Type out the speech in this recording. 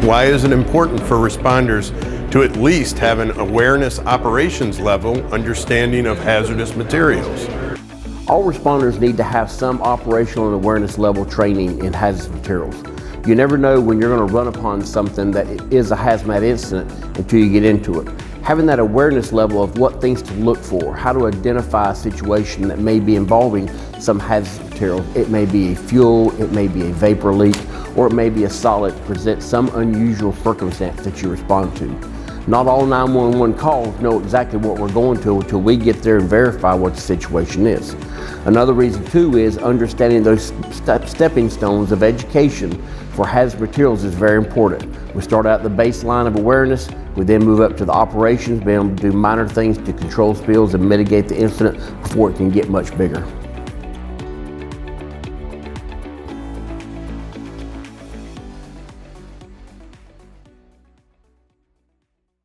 Why is it important for responders to at least have an awareness operations level understanding of hazardous materials? All responders need to have some operational and awareness level training in hazardous materials. You never know when you're going to run upon something that is a hazmat incident until you get into it. Having that awareness level of what things to look for, how to identify a situation that may be involving some hazardous materials. It may be a fuel, it may be a vapor leak, or it may be a solid that presents some unusual circumstance that you respond to. Not all 911 calls know exactly what we're going to until we get there and verify what the situation is. Another reason too is understanding those stepping stones of education for hazardous materials is very important. We start out the baseline of awareness, we then move up to the operations, being able to do minor things to control spills and mitigate the incident before it can get much bigger.